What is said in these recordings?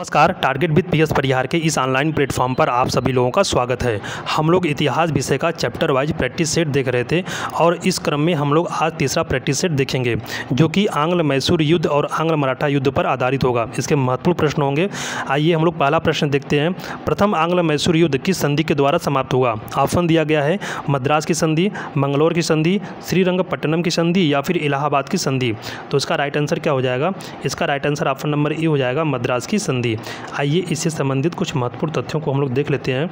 नमस्कार, target with PS परिहार के इस ऑनलाइन प्लेटफॉर्म पर आप सभी लोगों का स्वागत है। हम लोग इतिहास विषय का चैप्टर वाइज प्रैक्टिस सेट देख रहे थे और इस क्रम में हम लोग आज तीसरा प्रैक्टिस सेट देखेंगे जो कि आंग्ल मैसूर युद्ध और आंग्ल मराठा युद्ध पर आधारित होगा। इसके महत्वपूर्ण प्रश्न होंगे। आइए हम लोग पहला प्रश्न देखते हैं। प्रथम आंग्ल मैसूर युद्ध किस संधि के द्वारा समाप्त हुआ? ऑप्शन दिया गया है मद्रास की संधि, मंगलौर की संधि, श्रीरंगपट्टनम की संधि या फिर इलाहाबाद की संधि। तो इसका राइट आंसर क्या हो जाएगा? इसका right answer option number A हो जाएगा, मद्रास की संधि। आइए इससे संबंधित कुछ महत्वपूर्ण तथ्यों को हम लोग देख लेते हैं।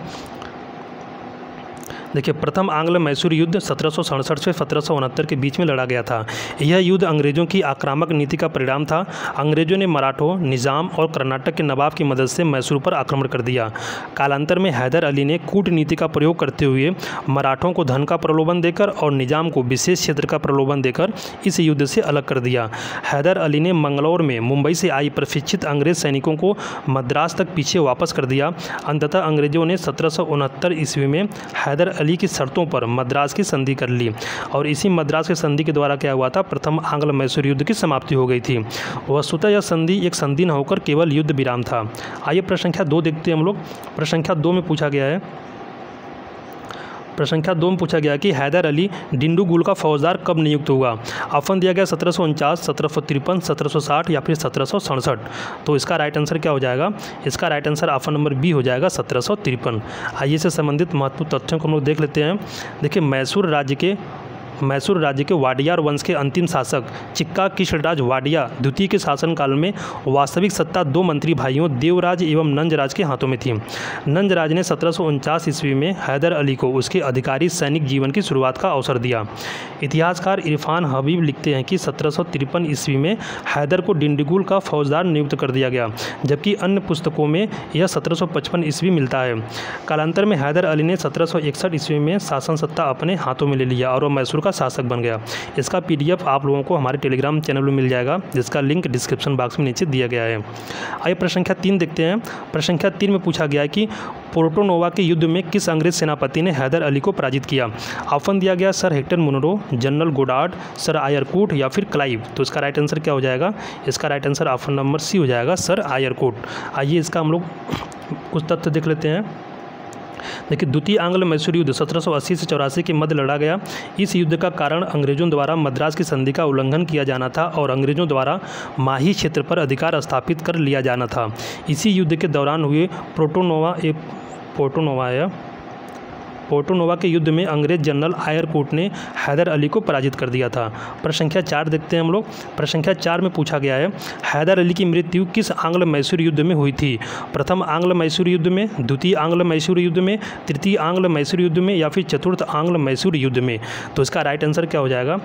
देखिए, प्रथम आंग्ल मैसूर युद्ध 1767 से 1769 के बीच में लड़ा गया था। यह युद्ध अंग्रेजों की आक्रामक नीति का परिणाम था। अंग्रेजों ने मराठों, निजाम और कर्नाटक के नवाब की मदद से मैसूर पर आक्रमण कर दिया। कालांतर में हैदर अली ने कूटनीति का प्रयोग करते हुए मराठों को धन का प्रलोभन देकर और निजाम को विशेष क्षेत्र का प्रलोभन देकर इस युद्ध से अलग कर दिया। हैदर अली ने मंगलौर में मुंबई से आई प्रशिक्षित अंग्रेज सैनिकों को मद्रास तक पीछे वापस कर दिया। अंततः अंग्रेजों ने 1769 ईस्वी में हैदर अली की शर्तों पर मद्रास की संधि कर ली और इसी मद्रास की संधि के द्वारा क्या हुआ था? प्रथम आंग्ल मैसूर युद्ध की समाप्ति हो गई थी। वस्तुतः यह संधि एक संधि न होकर केवल युद्ध विराम था। आइए प्रश्न संख्या 2 देखते हैं हम लोग। प्रश्न संख्या 2 में पूछा गया है कि हैदर अली डिंडुगुल का फौजदार कब नियुक्त हुआ? ऑप्शन दिया गया 1749, 1753, 1760 या फिर 1767। तो इसका राइट आंसर क्या हो जाएगा? इसका right answer option number B हो जाएगा, 1753। आइए इससे संबंधित महत्वपूर्ण तथ्यों को हम लोग देख लेते हैं। देखिए, मैसूर राज्य के वाडियार वंश के अंतिम शासक चिक्का कृष्णराज वाडिया द्वितीय के शासनकाल में वास्तविक सत्ता 2 मंत्री भाइयों देवराज एवं नंजराज के हाथों में थी। नंजराज ने 1749 ईस्वी में हैदर अली को उसके अधिकारी सैनिक जीवन की शुरुआत का अवसर दिया। इतिहासकार इरफान हबीब लिखते हैं कि 1753 ईस्वी में हैदर को डिंडीगुल का फौजदार नियुक्त कर दिया गया, जबकि अन्य पुस्तकों में यह 1755 ईस्वी मिलता है। कालांतर में हैदर अली ने 1761 ईस्वी में शासन सत्ता अपने हाथों में ले लिया और वह मैसूर शासक बन गया। इसका पीडीएफ आप लोगों को हमारे टेलीग्राम चैनल में मिल जाएगा, जिसका लिंक डिस्क्रिप्शन बॉक्स में नीचे दिया गया है। आइए प्रश्न संख्या 3 देखते हैं। प्रश्न संख्या 3 में पूछा गया है कि पोर्टो नोवा के युद्ध में किस अंग्रेज सेनापति ने हैदर अली को पराजित किया? ऑप्शन दिया गया sir Hector Munro, General Goddard, sir Eyre Coote या फिर क्लाइव। तो इसका राइट आंसर क्या हो जाएगा? इसका right answer option number C हो जाएगा, सर आयरकूट। आइए इसका हम लोग कुछ तथ्य देख लेते हैं। देखिए, द्वितीय आंग्ल मैसूर युद्ध 1780 से 84 के मध्य लड़ा गया। इस युद्ध का कारण अंग्रेजों द्वारा मद्रास की संधि का उल्लंघन किया जाना था और अंग्रेजों द्वारा माही क्षेत्र पर अधिकार स्थापित कर लिया जाना था। इसी युद्ध के दौरान हुए पोर्टो नोवा के युद्ध में अंग्रेज जनरल आयरकूट ने हैदर अली को पराजित कर दिया था। प्रश्न संख्या 4 देखते हैं हम लोग। प्रश्न संख्या 4 में पूछा गया है हैदर अली की मृत्यु किस आंग्ल मैसूर युद्ध में हुई थी? प्रथम आंग्ल मैसूर युद्ध में, द्वितीय आंग्ल मैसूर युद्ध में, तृतीय आंग्ल मैसूर युद्ध में या फिर चतुर्थ आंग्ल मैसूर युद्ध में? तो इसका राइट आंसर क्या हो जाएगा?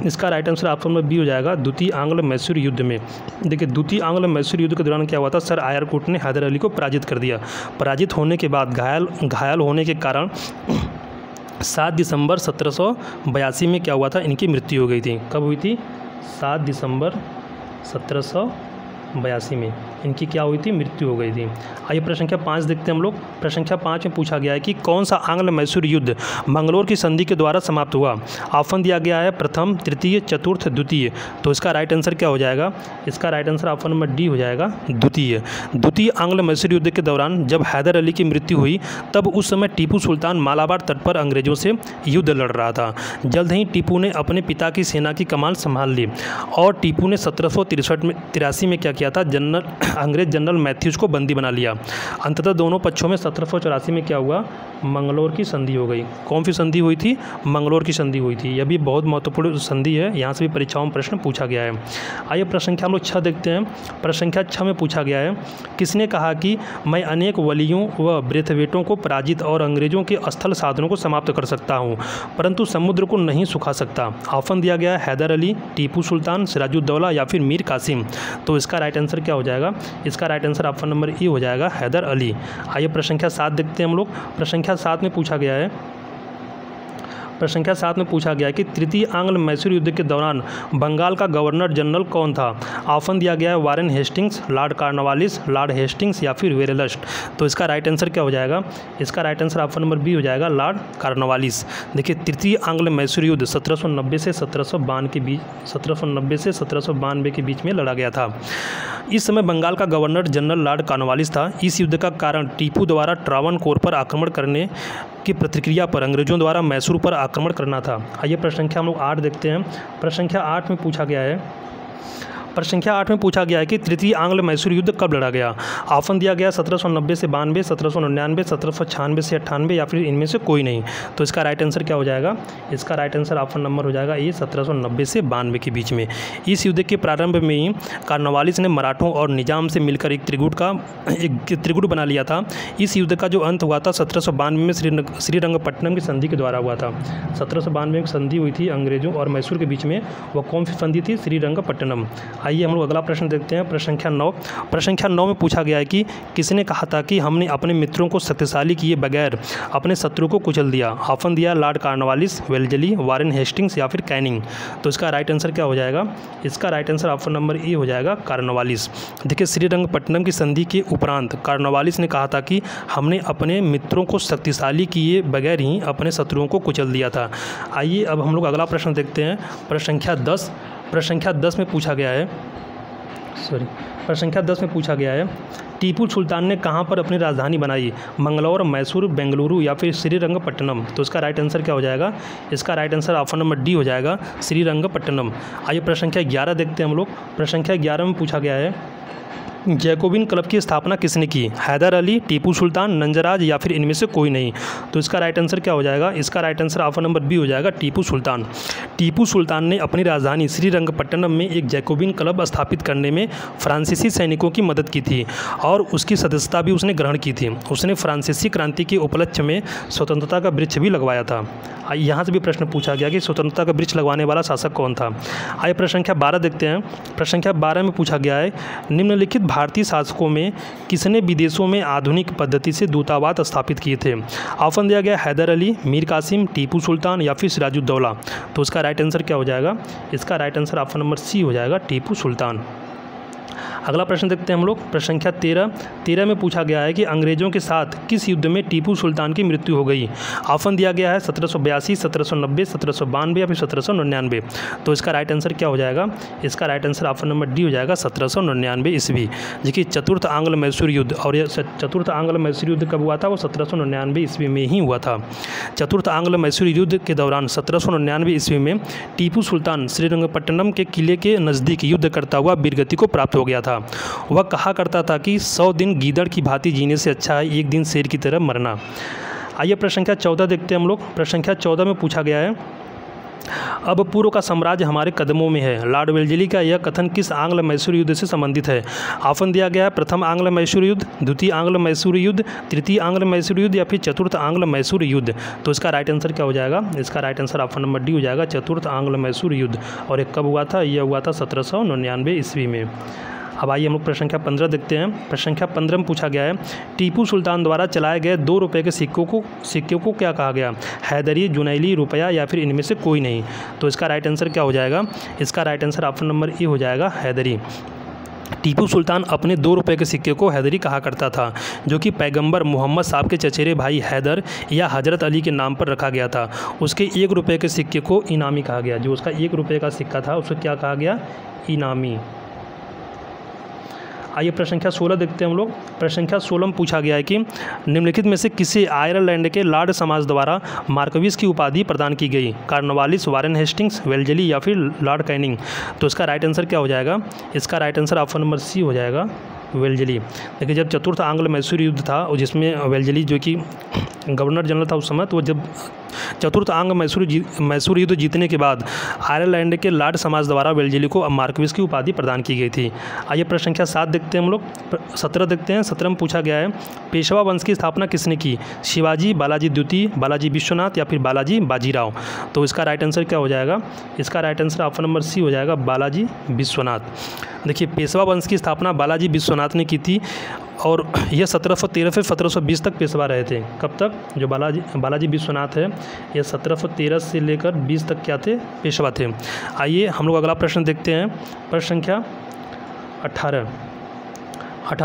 इसका right answer option number B हो जाएगा, द्वितीय आंग्ल मैसूर युद्ध में। देखिए, द्वितीय आंग्ल मैसूर युद्ध के दौरान क्या हुआ था? सर आयरकूट ने हैदर अली को पराजित कर दिया। पराजित होने के बाद घायल होने के कारण 7 दिसंबर 1782 में क्या हुआ था? इनकी मृत्यु हो गई थी। कब हुई थी? 7 दिसंबर 1782 में इनकी क्या हुई थी? मृत्यु हो गई थी। आइए प्रश्न संख्या 5 देखते हैं हम लोग। प्रश्न संख्या 5 में पूछा गया है कि कौन सा आंग्ल मैसूर युद्ध मंगलौर की संधि के द्वारा समाप्त हुआ? ऑप्शन दिया गया है प्रथम, तृतीय, चतुर्थ, द्वितीय। तो इसका राइट आंसर क्या हो जाएगा? इसका right answer option number D हो जाएगा, द्वितीय। द्वितीय आंग्ल मैसूर युद्ध के दौरान जब हैदर अली की मृत्यु हुई तब उस समय टीपू सुल्तान मालाबार तट पर अंग्रेजों से युद्ध लड़ रहा था। जल्द ही टीपू ने अपने पिता की सेना की कमान संभाल ली और टीपू ने 1783 में क्या किया था? अंग्रेज जनरल मैथ्यूज को बंदी बना लिया। अंततः दोनों पक्षों में 1784 में क्या हुआ? मंगलौर की संधि हो गई। कौन सी संधि हुई थी? मंगलौर की संधि हुई थी। यह भी बहुत महत्वपूर्ण संधि है, यहाँ से भी परीक्षाओं में प्रश्न पूछा गया है। आइए प्रश्न संख्या हम लोग 6 देखते हैं। प्रश्न संख्या 6 में पूछा गया है किसने कहा कि मैं अनेक वलियों व ब्रेथवेटों को पराजित और अंग्रेजों के स्थल साधनों को समाप्त कर सकता हूँ, परंतु समुद्र को नहीं सुखा सकता? ऑप्शन दिया गया है हैदर अली, टीपू सुल्तान, सिराजुद्दौला या फिर मीर कासिम। तो इसका राइट आंसर क्या हो जाएगा? इसका राइट आंसर ऑप्शन नंबर ई हो जाएगा, हैदर अली। आइए प्रश्न संख्या 7 देखते हैं हम लोग। प्रश्न संख्या 7 में पूछा गया है प्रश्न संख्या 7 में पूछा गया है कि तृतीय आंग्ल मैसूर युद्ध के दौरान बंगाल का गवर्नर जनरल कौन था। ऑप्शन दिया गया है Warren Hastings, Lord Cornwallis, Lord Hastings या फिर वेरेलस्ट। तो इसका राइट आंसर क्या हो जाएगा? इसका right answer option number B हो जाएगा, लॉर्ड कॉर्नवालिस। देखिए तृतीय आंग्ल मैसूर युद्ध 1790 से 1792 के बीच में लड़ा गया था। इस समय बंगाल का गवर्नर जनरल लॉर्ड कॉर्नवालिस था। इस युद्ध का कारण टीपू द्वारा ट्रावनकोर पर आक्रमण करने की प्रतिक्रिया पर अंग्रेजों द्वारा मैसूर पर आक्रमण करना था। आइए प्रश्न संख्या हम लोग 8 देखते हैं। प्रश्न संख्या 8 में पूछा गया है कि तृतीय आंग्ल मैसूर युद्ध कब लड़ा गया। ऑप्शन दिया गया 1790 से 92, 1799, 1796 से 98 या फिर इनमें से कोई नहीं। तो इसका राइट आंसर क्या हो जाएगा? इसका राइट आंसर ऑप्शन नंबर हो जाएगा ये 1790 से 92 के बीच में। इस युद्ध के प्रारंभ में ही कॉर्नवालिस ने मराठों और निजाम से मिलकर एक त्रिगुट बना लिया था। इस युद्ध का जो अंत हुआ था 1792 में श्रीरंगपट्टनम की संधि के द्वारा हुआ था। 1792 में संधि हुई थी अंग्रेजों और मैसूर के बीच में। वह कौन सी संधि थी? श्रीरंगपट्टनम। आइए हम लोग अगला प्रश्न देखते हैं। प्रश्न संख्या 9। प्रश्न संख्या 9 में पूछा गया है कि किसने कहा था कि हमने अपने मित्रों को शक्तिशाली किए बगैर अपने शत्रु को कुचल दिया। ऑप्शन दिया लॉर्ड कॉर्नवालिस, वेल्जली, वारेन हेस्टिंग्स या फिर कैनिंग। तो इसका राइट आंसर क्या हो जाएगा? इसका right answer option number A हो जाएगा, कॉर्नवालिस। देखिए श्रीरंगपट्टनम की संधि के उपरांत कॉर्नवालिस ने कहा था कि हमने अपने मित्रों को शक्तिशाली किए बगैर ही अपने शत्रुओं को कुचल दिया था। आइए अब हम लोग अगला प्रश्न देखते हैं। प्रश्न संख्या 10। प्रश्न संख्या 10 में पूछा गया है टीपू सुल्तान ने कहाँ पर अपनी राजधानी बनाई। मंगलौर, मैसूर, बेंगलुरु या फिर श्रीरंगपट्टनम। तो इसका राइट आंसर क्या हो जाएगा? इसका right answer option number D हो जाएगा, श्रीरंगपट्टनम। आइए प्रश्न संख्या 11 देखते हैं हम लोग। प्रश्न संख्या 11 में पूछा गया है जैकोबिन क्लब की स्थापना किसने की। हैदर अली, टीपू सुल्तान, नंजराज या फिर इनमें से कोई नहीं। तो इसका राइट आंसर क्या हो जाएगा? इसका right answer option number B हो जाएगा, टीपू सुल्तान। टीपू सुल्तान ने अपनी राजधानी श्रीरंगपट्टनम में एक जैकोबिन क्लब स्थापित करने में फ्रांसीसी सैनिकों की मदद की थी और उसकी सदस्यता भी उसने ग्रहण की थी। उसने फ्रांसीसी क्रांति के उपलक्ष्य में स्वतंत्रता का वृक्ष भी लगवाया था। यहाँ से भी प्रश्न पूछा गया कि स्वतंत्रता का वृक्ष लगवाने वाला शासक कौन था। आइए प्रश्न संख्या 12 देखते हैं। प्रश्न संख्या 12 में पूछा गया है निम्नलिखित भारतीय शासकों में किसने विदेशों में आधुनिक पद्धति से दूतावास स्थापित किए थे। ऑप्शन दिया गया हैदर अली, मीर कासिम, टीपू सुल्तान या फिर सिराजुद्दौला। तो इसका राइट आंसर क्या हो जाएगा? इसका right answer option number C हो जाएगा, टीपू सुल्तान। अगला प्रश्न देखते हैं हम लोग। प्रश्न संख्या 13 में पूछा गया है कि अंग्रेजों के साथ किस युद्ध में टीपू सुल्तान की मृत्यु हो गई। ऑप्शन दिया गया है 1782, 1790, 1792 या फिर 1799। तो इसका राइट आंसर क्या हो जाएगा? इसका right answer option number D हो जाएगा, 1799 ईस्वी। देखिए चतुर्थ आंग्ल मैसूर युद्ध, और यह चतुर्थ आंग्ल मैसूर युद्ध कब हुआ था? वो 1799 ईस्वी में ही हुआ था। चतुर्थ आंग्ल मैसूर युद्ध के दौरान 1799 ईस्वी में टीपू सुल्तान श्रीरंगपट्टनम के किले के नज़दीक युद्ध करता हुआ वीरगति को प्राप्त हो गया था। वह कहा करता था कि 100 दिन गीदड़ की भांति जीने से अच्छा है एक दिन शेर की तरह मरना। आइए प्रश्न संख्या 14 देखते हैं हम लोग। प्रश्न संख्या 14 में पूछा गया है अब पूर्व का साम्राज्य हमारे कदमों में है। लॉर्ड वेल्जली का यह कथन किस आंग्ल मैसूर युद्ध से संबंधित है। ऑप्शन दिया गया है प्रथम आंग्ल मैसूर युद्ध, द्वितीय आंग्ल मैसूर युद्ध, तृतीय आंग्ल मैसूर युद्ध या फिर चतुर्थ आंग्ल मैसूर युद्ध। तो इसका राइट आंसर क्या हो जाएगा? इसका right answer option number D हो जाएगा, चतुर्थ आंग्ल मैसूर युद्ध। और ये कब हुआ था? यह हुआ था 1799 ईस्वी में। अब आइए हम लोग प्रश्न संख्या 15 देखते हैं। प्रश्न संख्या 15 में पूछा गया है टीपू सुल्तान द्वारा चलाए गए 2 रुपये के सिक्कों को क्या कहा गया। हैदरी, जुनैली, रुपया या फिर इनमें से कोई नहीं। तो इसका राइट आंसर क्या हो जाएगा? इसका right answer option number A हो जाएगा, हैदरी। टीपू सुल्तान अपने 2 रुपये के सिक्के को हैदरी कहा करता था, जो कि पैगंबर मोहम्मद साहब के चचेरे भाई हैदर या हजरत अली के नाम पर रखा गया था। उसके 1 रुपये के सिक्के को इनामी कहा गया। जो उसका 1 रुपये का सिक्का था उसको क्या कहा गया? इनामी। आइए प्रश्न संख्या 16 देखते हैं हम लोग। प्रश्न संख्या 16 में पूछा गया है कि निम्नलिखित में से किसे आयरलैंड के लॉर्ड समाज द्वारा मार्कविस की उपाधि प्रदान की गई। कॉर्नवालिस, वारेन हेस्टिंग्स, वेल्जली या फिर लॉर्ड कैनिंग। तो इसका राइट आंसर क्या हो जाएगा? इसका right answer option number C हो जाएगा, वेल्जली। देखिए जब चतुर्थ आंग्ल मैसूर युद्ध था और जिसमें वेल्जली जो कि गवर्नर जनरल था उस समय, तो जब चतुर्थ आंग्ल मैसूर युद्ध जीतने के बाद आयरलैंड के लॉर्ड समाज द्वारा वेल्जली को मार्कविस की उपाधि प्रदान की गई थी। आइए प्रश्न संख्या 7 देखते हैं हम लोग। 17 देखते हैं। 17 में पूछा गया है पेशवा वंश की स्थापना किसने की। शिवाजी, बालाजी द्वितीय, बालाजी विश्वनाथ या फिर बालाजी बाजीराव। तो इसका राइट आंसर क्या हो जाएगा? इसका right answer option number C हो जाएगा, बालाजी विश्वनाथ। देखिए पेशवा वंश की स्थापना बालाजी विश्वनाथ ने की थी और ये 1713 से 1720 तक पेशवा रहे थे। कब तक? जो बालाजी विश्वनाथ है ये 1713 से लेकर 20 तक क्या थे? पेशवा थे। आइए हम लोग अगला प्रश्न देखते हैं। प्रश्न संख्या 18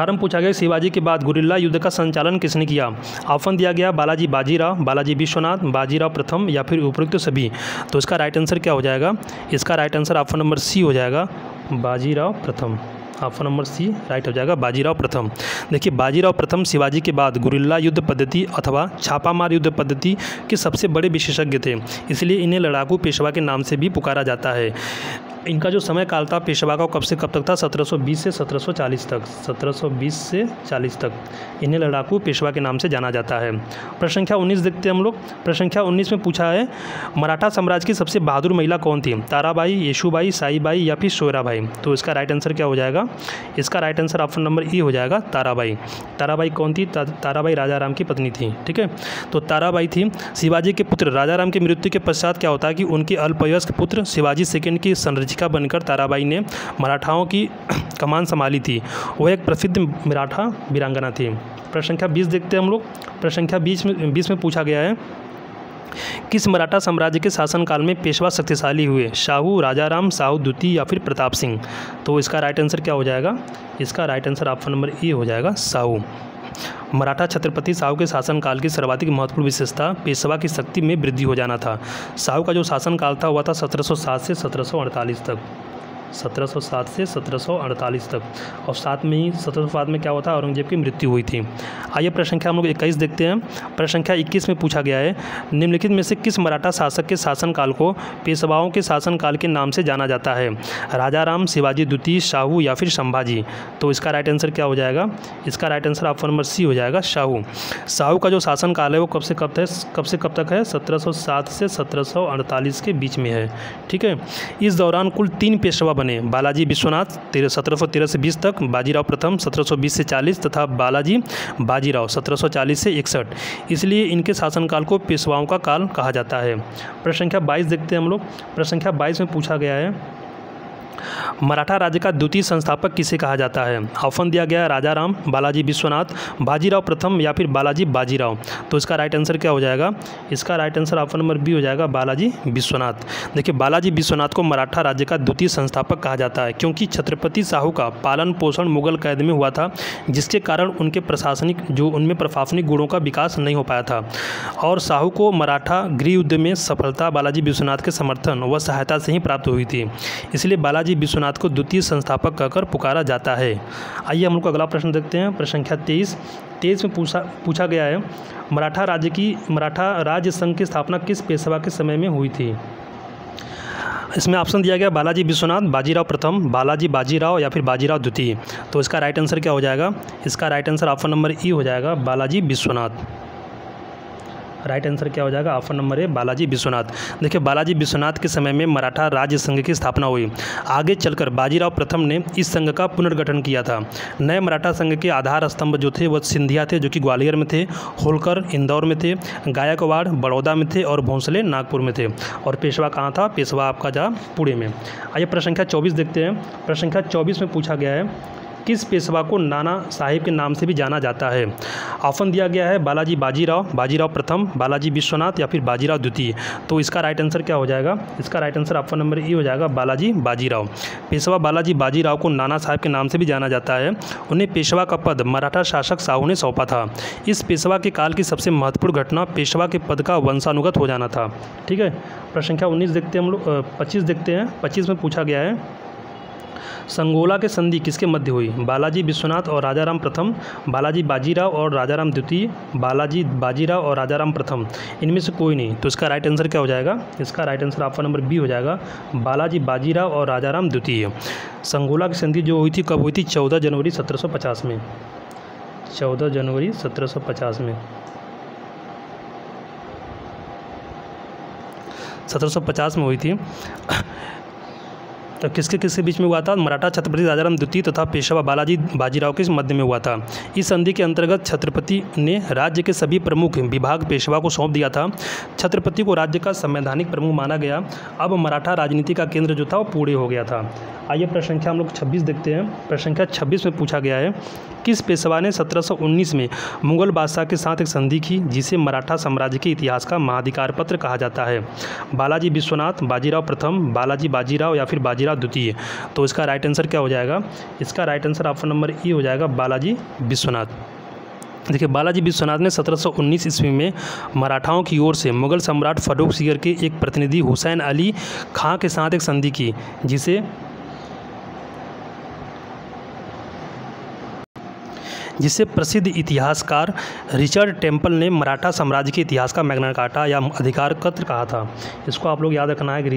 में पूछा गया शिवाजी के बाद गुरिल्ला युद्ध का संचालन किसने किया? ऑप्शन दिया गया बालाजी बाजीराव, बालाजी विश्वनाथ, बाजीराव प्रथम या फिर उपरोक्त सभी। तो इसका राइट आंसर क्या हो जाएगा? इसका right answer option number C हो जाएगा, बाजीराव प्रथम। ऑप्शन नंबर सी राइट हो जाएगा, बाजीराव प्रथम। देखिए बाजीराव प्रथम शिवाजी के बाद गुरिल्ला युद्ध पद्धति अथवा छापामार युद्ध पद्धति के सबसे बड़े विशेषज्ञ थे, इसलिए इन्हें लड़ाकू पेशवा के नाम से भी पुकारा जाता है। इनका जो समय काल था पेशवा का कब से कब तक था? 1720 से 1740 तक। 1720 से 40 तक इन्हें लड़ाकू पेशवा के नाम से जाना जाता है। प्रश्न संख्या 19 देखते हैं हम लोग। प्रश्न संख्या 19 में पूछा है मराठा साम्राज्य की सबसे बहादुर महिला कौन थी? ताराबाई, येशूबाई, साईबाई या फिर सोयराबाई। तो इसका राइट आंसर क्या हो जाएगा? इसका राइट आंसर ऑप्शन नंबर ई हो जाएगा, ताराबाई। ताराबाई कौन थी? ताराबाई राजा राम की पत्नी थी। ठीक है, तो ताराबाई थी। शिवाजी के पुत्र राजा राम की मृत्यु के पश्चात क्या होता है कि उनके अल्पवयस्क पुत्र शिवाजी सेकंड की संरक्षिका बनकर ताराबाई ने मराठाओं की कमान संभाली थी। वह एक प्रसिद्ध मराठा वीरांगना थी। प्रश्न संख्या 20 देखते हैं हम लोग। प्रश्न संख्या 20 में पूछा गया है किस मराठा साम्राज्य के शासनकाल में पेशवा शक्तिशाली हुए? शाहू, राजाराम, शाहू द्वितीय या फिर प्रताप सिंह। तो इसका राइट आंसर क्या हो जाएगा? इसका right answer option number A हो जाएगा, शाहू। मराठा छत्रपति शाहू के शासनकाल की सर्वाधिक महत्वपूर्ण विशेषता पेशवा की शक्ति में वृद्धि हो जाना था। शाहू का जो शासनकाल था हुआ था 1707 से 1748 तक। 1707 से 1748 तक, और साथ में ही 1707 में क्या हुआ था? औरंगजेब की मृत्यु हुई थी। आइए प्रश्न संख्या हम लोग 21 देखते हैं। प्रश्न संख्या 21 में पूछा गया है निम्नलिखित में से किस मराठा शासक के शासनकाल को पेशवाओं के शासनकाल के नाम से जाना जाता है? राजाराम, शिवाजी द्वितीय, शाहू या फिर संभाजी। तो इसका राइट आंसर क्या हो जाएगा? इसका right answer option number C हो जाएगा, शाहू। शाहू का जो शासनकाल है वो कब से कब तक है? 1707 से 1748 के बीच में है। ठीक है, इस दौरान कुल 3 पेशवा बने। बालाजी विश्वनाथ 1713 से 20 तक, बाजीराव प्रथम 1720 से 40 तथा बालाजी बाजीराव 1740 से 61। इसलिए इनके शासनकाल को पेशवाओं का काल कहा जाता है। प्रश्न संख्या 22 देखते हैं हम लोग। प्रश्न संख्या 22 में पूछा गया है मराठा राज्य का द्वितीय संस्थापक किसे कहा जाता है? ऑप्शन दिया गया है राजाराम, बालाजी विश्वनाथ, बाजीराव प्रथम या फिर बालाजी बाजीराव। तो इसका राइट आंसर क्या हो जाएगा? इसका right answer option number B हो जाएगा, बालाजी विश्वनाथ। देखिए बालाजी विश्वनाथ को मराठा राज्य का द्वितीय संस्थापक कहा जाता है क्योंकि छत्रपति शाहू का पालन पोषण मुगल कैद में हुआ था, जिसके कारण उनके उनमें प्रशासनिक गुणों का विकास नहीं हो पाया था, और शाहू को मराठा गृह युद्ध में सफलता बालाजी विश्वनाथ के समर्थन व सहायता से ही प्राप्त हुई थी। इसलिए बालाजी विश्वनाथ को द्वितीय संस्थापक कहकर पुकारा जाता है। आइए हम लोग अगला प्रश्न देखते हैं। प्रश्न संख्या 23 में पूछा गया है मराठा राज्य संघ की स्थापना किस पेशवा के समय में हुई थी? इसमें ऑप्शन दिया गया बालाजी विश्वनाथ, बाजीराव प्रथम, बालाजी बाजीराव या फिर बाजीराव द्वितीय। तो इसका राइट आंसर क्या हो जाएगा? इसका राइट आंसर ऑप्शन नंबर ई हो जाएगा, बालाजी विश्वनाथ। राइट आंसर क्या हो जाएगा? Option number A, Balaji Vishwanath. देखिए बालाजी विश्वनाथ के समय में मराठा राज्य संघ की स्थापना हुई। आगे चलकर बाजीराव प्रथम ने इस संघ का पुनर्गठन किया था। नए मराठा संघ के आधार स्तंभ जो थे वह सिंधिया थे जो कि ग्वालियर में थे, होलकर इंदौर में थे, गायकवाड़ बड़ौदा में थे और भोंसले नागपुर में थे। और पेशवा कहाँ था? पेशवा आपका जा पुणे में। आइए प्रश्न संख्या 24 देखते हैं। प्रश्न संख्या 24 में पूछा गया है किस पेशवा को नाना साहिब के नाम से भी जाना जाता है? ऑप्शन दिया गया है बालाजी बाजीराव, बाजीराव प्रथम, बालाजी विश्वनाथ या फिर बाजीराव द्वितीय। तो इसका राइट आंसर क्या हो जाएगा? इसका राइट आंसर ऑप्शन नंबर ई हो जाएगा, बालाजी बाजीराव। पेशवा बालाजी बाजीराव को नाना साहिब के नाम से भी जाना जाता है। उन्हें पेशवा का पद मराठा शासक शाहू ने सौंपा था। इस पेशवा के काल की सबसे महत्वपूर्ण घटना पेशवा के पद का वंशानुगत हो जाना था। ठीक है, प्रश्न संख्या 19 देखते हैं हम लोग। 25 देखते हैं। 25 में पूछा गया है संगोला के संधि किसके मध्य हुई? बालाजी विश्वनाथ और राजाराम प्रथम, बालाजी बाजीराव और राजाराम द्वितीय, बालाजी बाजीराव और राजाराम प्रथम। इनमें से कोई नहीं। तो इसका राइट आंसर क्या हो जाएगा? इसका right answer option number B हो जाएगा, बालाजी बाजीराव और राजाराम द्वितीय। संगोला की संधि जो हुई थी कब हुई थी? 14 जनवरी 1750 में। 14 जनवरी 1750 में 1750 में हुई थी। तो किसके बीच में हुआ था? मराठा छत्रपति राजाराम द्वितीय तथा पेशवा बालाजी बाजीराव के मध्य में हुआ था। इस संधि के अंतर्गत छत्रपति ने राज्य के सभी प्रमुख विभाग पेशवा को सौंप दिया था। छत्रपति को राज्य का संवैधानिक प्रमुख माना गया। अब मराठा राजनीति का केंद्र जो था वो पुणे हो गया था। आइए प्रश्न संख्या हम लोग 26 देखते हैं। प्रश्न संख्या 26 में पूछा गया है किस पेशवा ने 1719 में मुगल बादशाह के साथ एक संधि की जिसे मराठा साम्राज्य के इतिहास का महाधिकार पत्र कहा जाता है? बालाजी विश्वनाथ, बाजीराव प्रथम, बालाजी बाजीराव या फिर बाजीराव द्वितीय? तो इसका राइट आंसर क्या हो जाएगा? इसका राइट आंसर ऑप्शन नंबर ई हो जाएगा, बालाजी विश्वनाथ। देखिए, बालाजी विश्वनाथ ने 1719 ईस्वी में मराठाओं की ओर से मुगल सम्राट फर्रुख सीकर के एक प्रतिनिधि हुसैन अली खां के साथ एक संधि की जिसे प्रसिद्ध इतिहासकार रिचर्ड टेम्पल ने मराठा साम्राज्य के इतिहास का मैग्ना कार्टा या अधिकार पत्र कहा था। इसको आप लोग याद रखना है कि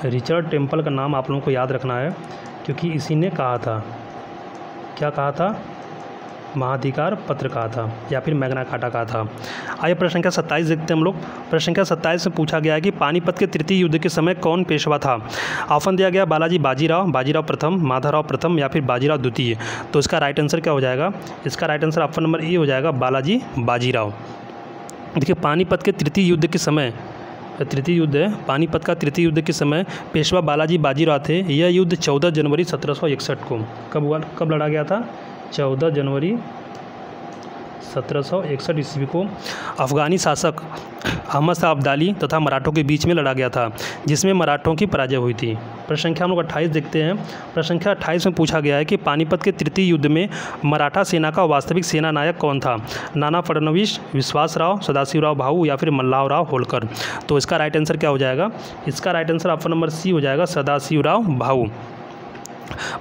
रिचर्ड टेम्पल का नाम आप लोगों को याद रखना है, क्योंकि इसी ने कहा था, क्या कहा था? महाधिकार पत्र कहा था या फिर मैग्ना कार्टा कहा था। आइए प्रश्न संख्या 27 देखते हैं हम लोग। प्रश्न संख्या 27 में पूछा गया है कि पानीपत के तृतीय युद्ध के समय कौन पेशवा था? ऑप्शन दिया गया बालाजी बाजीराव, बाजीराव प्रथम, माधवराव प्रथम या फिर बाजीराव द्वितीय? तो इसका राइट आंसर क्या हो जाएगा? इसका right answer option number A हो जाएगा, बालाजी बाजीराव। देखिए, पानीपत के तृतीय युद्ध के समय, तृतीय युद्ध है, पानीपत का तृतीय युद्ध के समय पेशवा बालाजी बाजीराव थे। यह युद्ध 14 जनवरी 1761 को कब लड़ा गया था? 14 जनवरी 1761 ईस्वी को अफ़गानी शासक अहमद शाह अब्दाली तथा मराठों के बीच में लड़ा गया था, जिसमें मराठों की पराजय हुई थी। प्रश्न संख्या हम लोग 28 देखते हैं। प्रश्न संख्या 28 में पूछा गया है कि पानीपत के तृतीय युद्ध में मराठा सेना का वास्तविक सेना नायक कौन था? नाना फडणवीस, विश्वासराव, सदाशिवराव भाऊ या फिर मल्हारराव होलकर? तो इसका राइट आंसर क्या हो जाएगा? इसका right answer option number C हो जाएगा, सदाशिवराव भाऊ।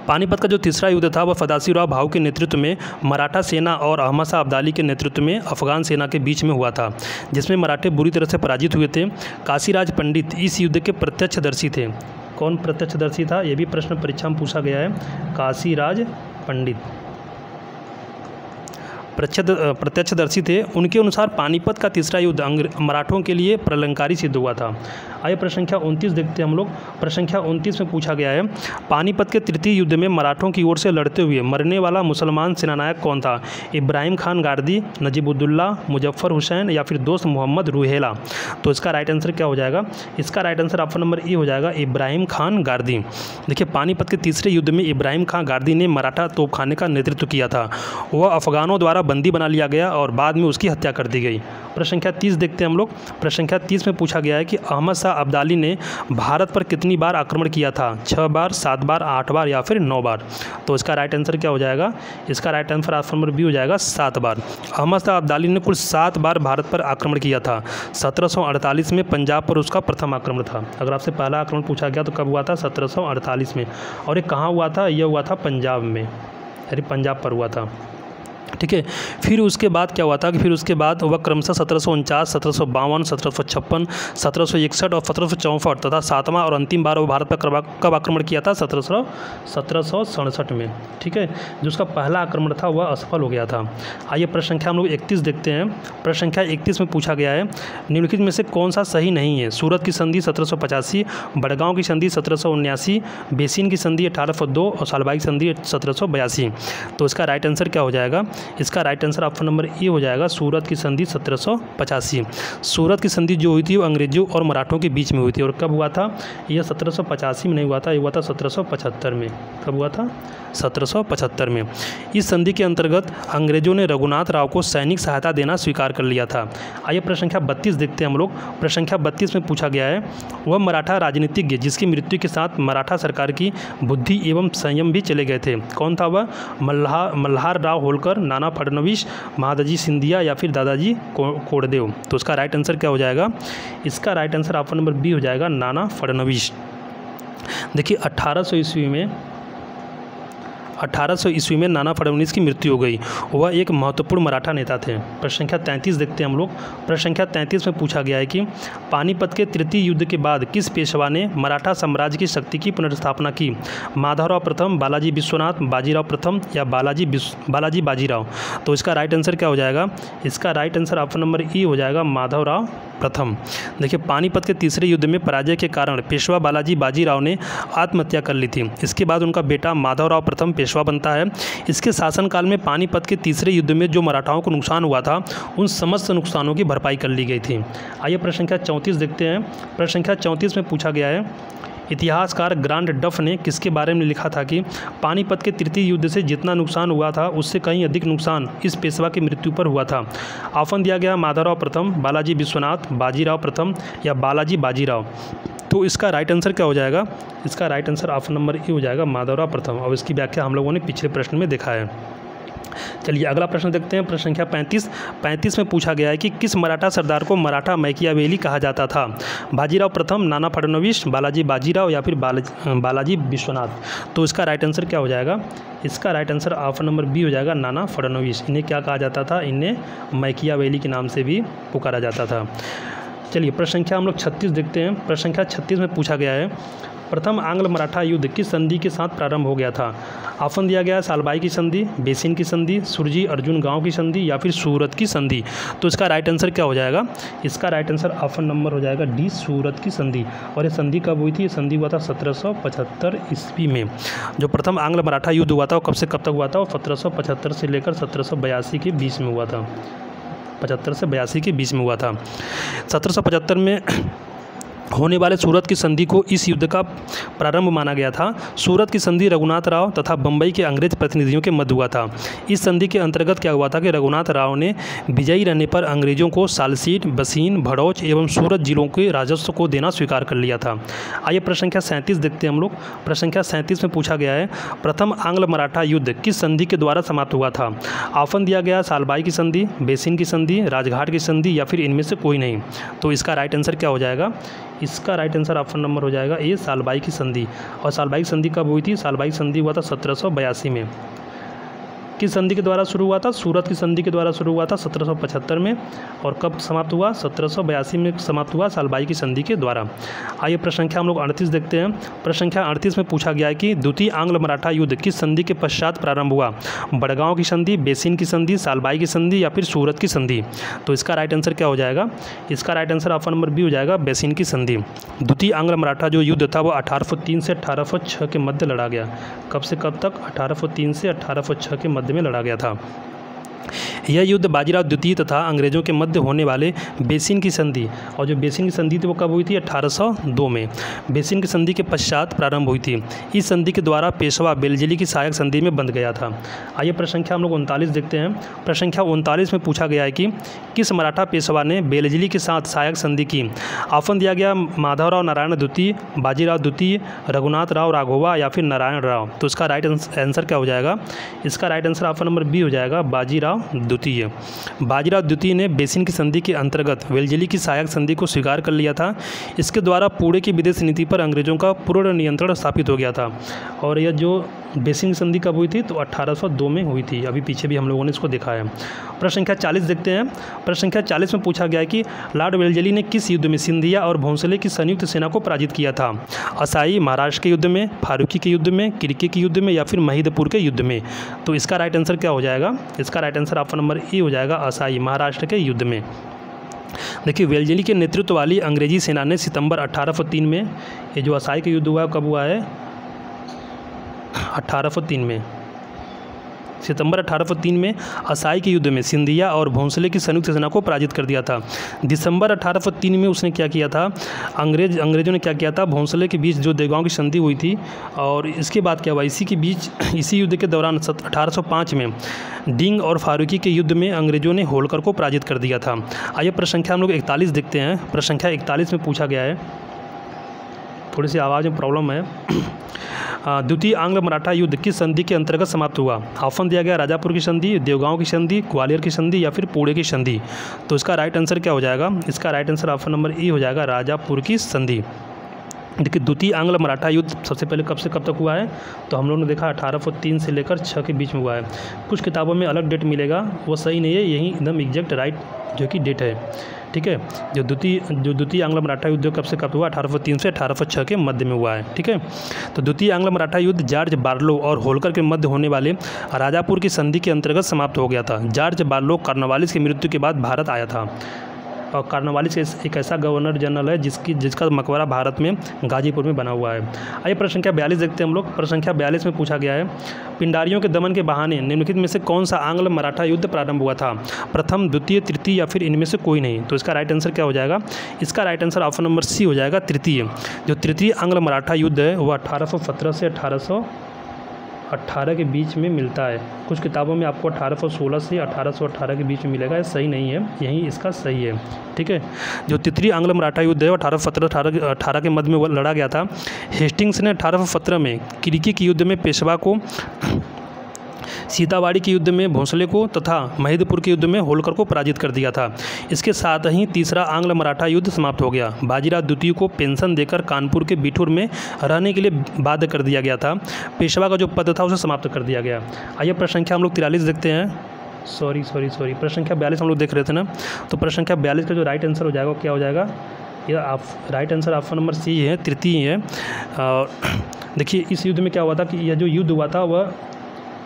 पानीपत का जो तीसरा युद्ध था वह सदाशिवराव भाऊ के नेतृत्व में मराठा सेना और अहमद शाह अब्दाली के नेतृत्व में अफगान सेना के बीच में हुआ था, जिसमें मराठे बुरी तरह से पराजित हुए थे। काशीराज पंडित इस युद्ध के प्रत्यक्षदर्शी थे। कौन प्रत्यक्षदर्शी था? ये भी प्रश्न परीक्षा में पूछा गया है। काशीराज पंडित प्रत्यक्षदर्शी थे। उनके अनुसार पानीपत का तीसरा युद्ध मराठों के लिए प्रलंकारी सिद्ध हुआ था। आइए प्रश्न संख्या 29 देखते हैं हम लोग। प्रश्न संख्या 29 में पूछा गया है, पानीपत के तृतीय युद्ध में मराठों की ओर से लड़ते हुए मरने वाला मुसलमान सेनानायक कौन था? इब्राहिम खान गारदी, नजीबुद्दौला, मुजफ्फर हुसैन या फिर दोस्त मोहम्मद रुहेला? तो इसका राइट आंसर क्या हो जाएगा? इसका right answer option number A हो जाएगा, इब्राहिम खान गारदी। देखिए, पानीपत के तीसरे युद्ध में इब्राहिम खान गारदी ने मराठा तोपखाने का नेतृत्व किया था। वह अफगानों द्वारा बंदी बना लिया गया और बाद में उसकी हत्या कर दी गई। प्रश्न संख्या 30 देखते हैं हम लोग। प्रश्न संख्या 30 में पूछा गया है कि अहमद शाह अब्दाली ने भारत पर कितनी बार आक्रमण किया था? 6 बार, 7 बार, 8 बार या फिर 9 बार? तो इसका राइट आंसर क्या हो जाएगा? इसका right answer option number B हो जाएगा, 7 बार। अहमद शाह अब्दाली ने कुल 7 बार भारत पर आक्रमण किया था। 1748 में पंजाब पर उसका प्रथम आक्रमण था। अगर आपसे पहला आक्रमण पूछा गया तो कब हुआ था? 1748 में। और ये कहाँ हुआ था? यह हुआ था पंजाब में, यानी पंजाब पर हुआ था। ठीक है। फिर उसके बाद क्या हुआ था कि फिर उसके बाद वह क्रमशः 1749, 1752, 1756, 1761 और 1764 तथा 7वां और अंतिम बार वो भारत पर कब आक्रमण किया था? 1767 में। ठीक है, जो उसका पहला आक्रमण था वह असफल हो गया था। आइए प्रश्न संख्या हम लोग 31 देखते हैं। प्रश्न संख्या 31 में पूछा गया है, निम्नलिखित में से कौन सा सही नहीं है? सूरत की संधि 1785, बड़गांव की संधि 1779, बेसिन की संधि 1802 और सालबाई की संधि 1782। तो इसका राइट आंसर क्या हो जाएगा? इसका right answer option number A हो जाएगा, सूरत की संधि 1785। सूरत की संधि जो हुई थी वो अंग्रेजों और मराठों के बीच में हुई थी। और कब हुआ था? यह 1785 में नहीं हुआ था, ये हुआ था 1775 में। कब हुआ था? 1775 में। इस संधि के अंतर्गत अंग्रेजों ने रघुनाथ राव को सैनिक सहायता देना स्वीकार कर लिया था। आइए प्रश्न संख्या 32 देखते हैं हम लोग। प्रश्न संख्या 32 में पूछा गया है, वह मराठा राजनीतिज्ञ जिसकी मृत्यु के साथ मराठा सरकार की बुद्धि एवं संयम भी चले गए थे, कौन था वह? मल्हार राव होलकर, नाना फडणवीस, महादजी सिंधिया या फिर दादाजी कोंडदेव? तो उसका राइट आंसर क्या हो जाएगा? इसका right answer option number B हो जाएगा, नाना फडणवीस। देखिए 1800 ईस्वी में नाना फडणवीस की मृत्यु हो गई। वह एक महत्वपूर्ण मराठा नेता थे। प्रश्न संख्या 33 देखते हैं हम लोग। प्रश्न संख्या 33 में पूछा गया है कि पानीपत के तृतीय युद्ध के बाद किस पेशवा ने मराठा साम्राज्य की शक्ति की पुनर्स्थापना की? माधवराव प्रथम, बालाजी विश्वनाथ, बाजीराव प्रथम या बालाजी बाजीराव? तो इसका राइट आंसर क्या हो जाएगा? इसका राइट आंसर ऑप्शन नंबर ई हो जाएगा, माधवराव प्रथम। देखिए पानीपत के तीसरे युद्ध में पराजय के कारण पेशवा बालाजी बाजीराव ने आत्महत्या कर ली थी। इसके बाद उनका बेटा माधवराव प्रथम पेशवा बनता है। इसके शासनकाल में पानीपत के तीसरे युद्ध में जो मराठाओं को नुकसान हुआ था उन समस्त नुकसानों की भरपाई कर ली गई थी। आइए प्रश्न संख्या 34 देखते हैं। प्रश्न संख्या 34 में पूछा गया है, इतिहासकार ग्रांड डफ ने किसके बारे में लिखा था कि पानीपत के तृतीय युद्ध से जितना नुकसान हुआ था उससे कहीं अधिक नुकसान इस पेशवा की मृत्यु पर हुआ था। ऑप्शन दिया गया माधवराव प्रथम, बालाजी विश्वनाथ, बाजीराव प्रथम या बालाजी बाजीराव। तो इसका राइट आंसर क्या हो जाएगा? इसका right answer option number A हो जाएगा माधवराव प्रथम, और इसकी व्याख्या हम लोगों ने पिछले प्रश्न में देखा है। चलिए अगला प्रश्न देखते हैं। प्रश्न संख्या 35 में पूछा गया है कि किस मराठा सरदार को मराठा मैकियावेली कहा जाता था? बाजीराव प्रथम, नाना फडणवीस, बालाजी बाजीराव या फिर बालाजी विश्वनाथ। तो इसका राइट आंसर क्या हो जाएगा? इसका right answer option number B हो जाएगा नाना फडणवीस। इन्हें क्या कहा जाता था? इन्हें मैकियावेली के नाम से भी पुकारा जाता था। चलिए प्रश्न संख्या हम लोग 36 देखते हैं। प्रश्न संख्या 36 में पूछा गया है प्रथम आंग्ल मराठा युद्ध किस संधि के साथ प्रारंभ हो गया था? ऑप्शन दिया गया है सालबाई की संधि, बेसिन की संधि, सुरजी अर्जुन गांव की संधि या फिर सूरत की संधि। तो इसका राइट आंसर क्या हो जाएगा? इसका राइट आंसर ऑप्शन नंबर हो जाएगा डी, सूरत की संधि। और ये संधि कब हुई थी? ये संधि हुआ था 1775 ईस्वी में। जो प्रथम आंग्ल मराठा युद्ध हुआ था वो कब से कब तक हुआ था? वो 1775 से लेकर 1782 के बीच में हुआ था। 75 से 82 के बीच में हुआ था। 1775 में होने वाले सूरत की संधि को इस युद्ध का प्रारंभ माना गया था। सूरत की संधि रघुनाथ राव तथा बम्बई के अंग्रेज प्रतिनिधियों के मध्य हुआ था। इस संधि के अंतर्गत क्या हुआ था कि रघुनाथ राव ने विजयी रहने पर अंग्रेजों को सालसीट, बसीन, भड़ौच एवं सूरत जिलों के राजस्व को देना स्वीकार कर लिया था। आइए प्रश्न संख्या 37 देखते हैं हम लोग। प्रश्न संख्या 37 में पूछा गया है प्रथम आंग्ल मराठा युद्ध किस संधि के द्वारा समाप्त हुआ था? ऑप्शन दिया गया सालबाई की संधि, बेसिन की संधि, राजघाट की संधि या फिर इनमें से कोई नहीं। तो इसका राइट आंसर क्या हो जाएगा? इसका राइट आंसर ऑप्शन नंबर हो जाएगा ए, सालबाई की संधि। और सालबाई की संधि कब हुई थी? सालबाई की संधि हुआ था 1782 में। किस संधि के द्वारा शुरू हुआ था? सूरत की संधि के द्वारा शुरू हुआ था 1775 में। और कब समाप्त हुआ? 1782 में समाप्त हुआ सालबाई की संधि के द्वारा। आइए प्रश्न संख्या हम लोग 38 देखते हैं। प्रश्न संख्या 38 में पूछा गया है कि द्वितीय आंग्ल मराठा युद्ध किस संधि के पश्चात प्रारंभ हुआ? बड़गांव की संधि, बेसिन की संधि, सालबाई की संधि या फिर सूरत की संधि। तो इसका राइट आंसर क्या हो जाएगा? इसका right answer option number B हो जाएगा बेसिन की संधि। द्वितीय आंग्ल मराठा जो युद्ध था वो 1803 से 1806 के मध्य लड़ा गया। कब से कब तक? 1803 से 1806 के मध्य में लड़ा गया था। यह युद्ध बाजीराव द्वितीय तथा अंग्रेजों के मध्य होने वाले बेसिन की संधि, और जो बेसिन की संधि थी वो कब हुई थी? 1802 में। बेसिन की संधि के पश्चात प्रारंभ हुई थी। इस संधि के द्वारा पेशवा बेलजली की सहायक संधि में बंध गया था। आइए प्रश्न संख्या हम लोग 39 देखते हैं। प्रश्न संख्या 39 में पूछा गया है कि किस मराठा पेशवा ने बेलजली के साथ सहायक संधि की? ऑप्शन दिया गया माधवराव नारायण द्वितीय, बाजीराव द्वितीय, रघुनाथ राव राघोबा या फिर नारायण राव। तो इसका राइट आंसर क्या हो जाएगा? इसका right answer option number B हो जाएगा बाजीराव द्वितीय। बाजीराव द्वितीय ने बेसिन की संधि के अंतर्गत वेलजली की सहायक संधि को स्वीकार कर लिया था। इसके द्वारा पूरे की विदेश नीति पर अंग्रेजों का पूर्ण नियंत्रण स्थापित हो गया था। और यह जो बेसिन की संधि कब हुई थी? तो 1802 में हुई थी। अभी पीछे भी हम लोगों ने इसको देखा है। प्रश्न संख्या 40 देखते हैं। प्रश्न संख्या 40 में पूछा गया है कि लॉर्ड वेलजली ने किस युद्ध में सिंधिया और भोंसले की संयुक्त सेना को पराजित किया था? असाई महाराष्ट्र के युद्ध में, फारूकी के युद्ध में, किरके के युद्ध में या फिर महिदपुर के युद्ध में। तो इसका राइट आंसर क्या हो जाएगा? इसका right answer option number A हो जाएगा असाई महाराष्ट्र के युद्ध में। देखिए वेलजली के नेतृत्व वाली अंग्रेजी सेना ने सितंबर 1803 में, ये जो असाई का युद्ध हुआ है कब हुआ है? 1803 में। सितंबर 1803 में असाई के युद्ध में सिंधिया और भोंसले की संयुक्त सेना को पराजित कर दिया था। दिसंबर 1803 में उसने क्या किया था? अंग्रेजों ने क्या किया था? भोंसले के बीच जो देवगांव की संधि हुई थी, और इसके बाद क्या हुआ? इसी युद्ध के दौरान 1805 में डिंग और फारूकी के युद्ध में अंग्रेजों ने होलकर को पराजित कर दिया था। आइए प्रश्न संख्या हम लोग 41 देखते हैं। प्रश्न संख्या 41 में पूछा गया है, थोड़ी सी आवाज़ में प्रॉब्लम है। द्वितीय आंग्ल मराठा युद्ध किस संधि के अंतर्गत समाप्त हुआ? ऑप्शन दिया गया राजापुर की संधि, देवगांव की संधि, ग्वालियर की संधि या फिर पुणे की संधि। तो इसका राइट आंसर क्या हो जाएगा? इसका right answer option number A हो जाएगा राजापुर की संधि। देखिए द्वितीय आंग्ल मराठा युद्ध सबसे पहले कब से कब तक हुआ है? तो हम लोगों ने देखा 1803 से लेकर 6 के बीच में हुआ है। कुछ किताबों में अलग डेट मिलेगा, वो सही नहीं है, यही एकदम एग्जैक्ट राइट जो कि डेट है। ठीक है, जो द्वितीय आंग्ल मराठा युद्ध कब से कब हुआ? 1803 से 1806 के मध्य में हुआ है। ठीक है, तो द्वितीय आंग्ल मराठा युद्ध जॉर्ज बार्लो और होलकर के मध्य होने वाले राजापुर की संधि के अंतर्गत समाप्त हो गया था। जॉर्ज बार्लो कॉर्नवालिस की मृत्यु के बाद भारत आया था। और कार्नवालिस एक ऐसा गवर्नर जनरल है जिसका मकबरा भारत में गाजीपुर में बना हुआ है। आइए प्रश्न संख्या 42 देखते हैं हम लोग। प्रश्न संख्या 42 में पूछा गया है, पिंडारियों के दमन के बहाने निम्नलिखित में से कौन सा आंग्ल मराठा युद्ध प्रारंभ हुआ था? प्रथम, द्वितीय, तृतीय या फिर इनमें से कोई नहीं? तो इसका राइट आंसर क्या हो जाएगा? इसका right answer option number C हो जाएगा, तृतीय। जो तृतीय आंग्ल मराठा युद्ध है वह 1817 से 1818 के बीच में मिलता है। कुछ किताबों में आपको 1816 से 1818 के बीच में मिलेगा, ये सही नहीं है, यही इसका सही है। ठीक है, जो तृतीय आंग्ल मराठा युद्ध है 1817-18 के मध्य में वो लड़ा गया था। हेस्टिंग्स ने 1817 में किरकी के युद्ध में पेशवा को, सीतावाड़ी के युद्ध में भोंसले को तथा महिदपुर के युद्ध में होलकर को पराजित कर दिया था। इसके साथ ही तीसरा आंग्ल मराठा युद्ध समाप्त हो गया। बाजीराव द्वितीय को पेंशन देकर कानपुर के बिठूर में रहने के लिए बाध्य कर दिया गया था। पेशवा का जो पद था उसे समाप्त कर दिया गया। आइए प्रश्न संख्या हम लोग 43 देखते हैं। सॉरी प्रश्न संख्या 42 हम लोग देख रहे थे ना, तो प्रश्न संख्या 42 का जो राइट आंसर हो जाएगा क्या हो जाएगा? यह आप right answer option number C है, तृतीय है। देखिए इस युद्ध में क्या हुआ था कि यह जो युद्ध हुआ था वह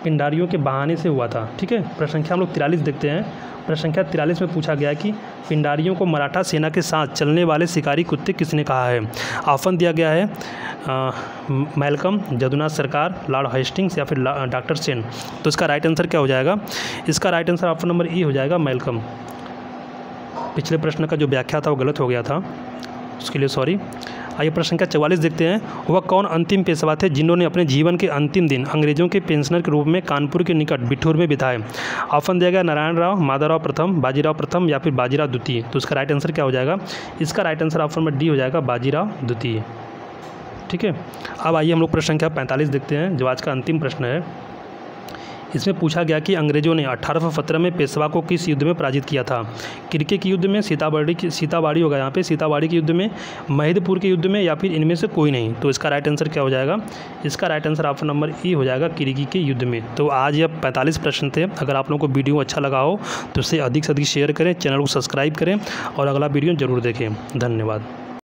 पिंडारियों के बहाने से हुआ था। ठीक है, प्रश्न संख्या हम लोग 43 देखते हैं। प्रश्न संख्या 43 में पूछा गया कि पिंडारियों को मराठा सेना के साथ चलने वाले शिकारी कुत्ते किसने कहा है? ऑप्शन दिया गया है मैल्कम, जदुनाथ सरकार, लॉर्ड हेस्टिंग्स या फिर डॉक्टर सेन। तो इसका राइट आंसर क्या हो जाएगा? इसका राइट आंसर ऑप्शन नंबर ई हो जाएगा, मैल्कम। पिछले प्रश्न का जो व्याख्या था वो गलत हो गया था, उसके लिए सॉरी। आइए प्रश्न संख्या 44 देखते हैं। वह कौन अंतिम पेशवा थे जिन्होंने अपने जीवन के अंतिम दिन अंग्रेजों के पेंशनर के रूप में कानपुर के निकट बिठूर में बिताए? ऑप्शन दिया गया नारायण राव, माधवराव प्रथम, बाजीराव प्रथम या फिर बाजीराव द्वितीय। तो इसका राइट आंसर क्या हो जाएगा? इसका right answer option number D हो जाएगा, बाजीराव द्वितीय। ठीक है, अब आइए हम लोग प्रश्न संख्या 45 देखते हैं, जो आज का अंतिम प्रश्न है। इसमें पूछा गया कि अंग्रेजों ने 1817 में पेशवा को किस युद्ध में पराजित किया था? किरके के युद्ध में, सीतावाड़ी होगा यहाँ पे, सीतावाड़ी के युद्ध में, महिदपुर के युद्ध में या फिर इनमें से कोई नहीं? तो इसका राइट आंसर क्या हो जाएगा? इसका राइट आंसर ऑप्शन नंबर ई हो जाएगा, किरकी के युद्ध में। तो आज यह 45 प्रश्न थे। अगर आप लोगों को वीडियो अच्छा लगा हो तो इसे अधिक से अधिक शेयर करें, चैनल को सब्सक्राइब करें और अगला वीडियो जरूर देखें। धन्यवाद।